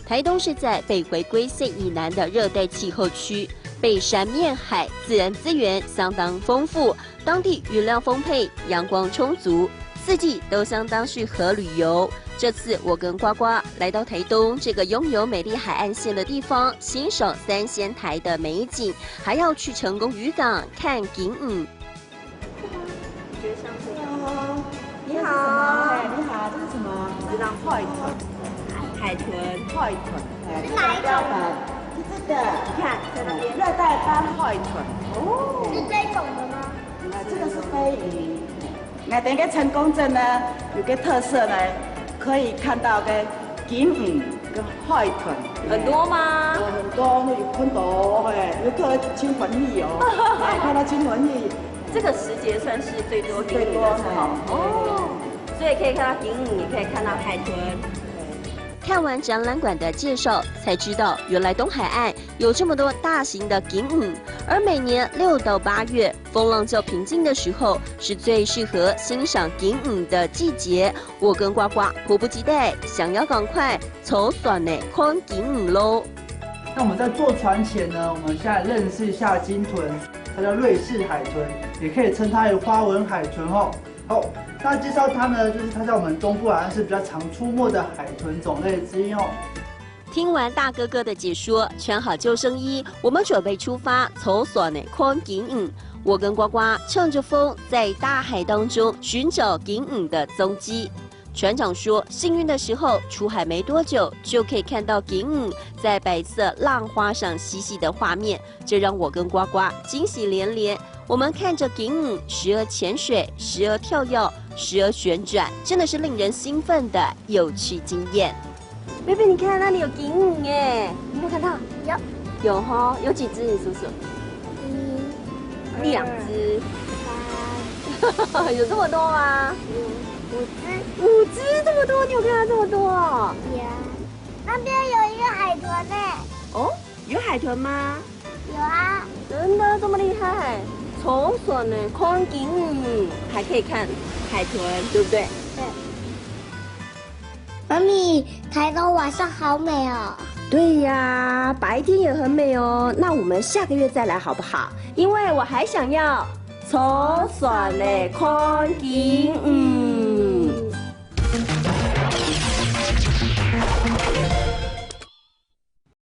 台东是在北回归线以南的热带气候区，背山面海，自然资源相当丰富，当地雨量丰沛，阳光充足，四季都相当适合旅游。这次我跟呱呱来到台东这个拥有美丽海岸线的地方，欣赏三仙台的美景，还要去成功渔港看景影。你好，你好，这是什么？这张海豚，海豚，海豚，是哪一种？是这个，你看在那边，热带斑海豚。哦，是这种的吗？这个是飞鱼。那等个成功镇呢，有个特色呢，可以看到个景影跟海豚。很多吗？很多，有很多，哎，有个金魂鱼哦，看到金魂鱼。这个时节算是最多景影的时候哦，所以可以看到景影，也可以看到海豚。看完展览馆的介绍，才知道原来东海岸有这么多大型的景影，而每年6到8月风浪较平静的时候，是最适合欣赏景影的季节。我跟呱呱迫不及待，想要赶快从船内看景影喽。那我们在坐船前呢，我们现在认识一下鲸豚，它叫瑞士海豚，也可以称它为花纹海豚哦。好，那介绍它呢，就是它在我们东部海岸是比较常出没的海豚种类之一哦。听完大哥哥的解说，穿好救生衣，我们准备出发，从船内看景影。我跟呱呱乘着风，在大海当中寻找景影的踪迹。船长说，幸运的时候出海没多久，就可以看到景影在白色浪花上嬉戏的画面，这让我跟呱呱惊喜连连。我们看着景影，时而潜水，时而跳跃，时而旋转，真的是令人兴奋的有趣经验。贝贝，你看那里有景影耶，你有没有看到？有哈，有几只？你数数。2只。3。有这么多吗？5只，这么多，你有看到这么多？有。那边有一个海豚呢。哦，有海豚吗？有啊。真的这么厉害？从船呢看景影，还可以看海豚，对不对？对。妈咪，台东晚上好美哦。对呀，白天也很美哦。那我们下个月再来好不好？因为我还想要从船呢看景影。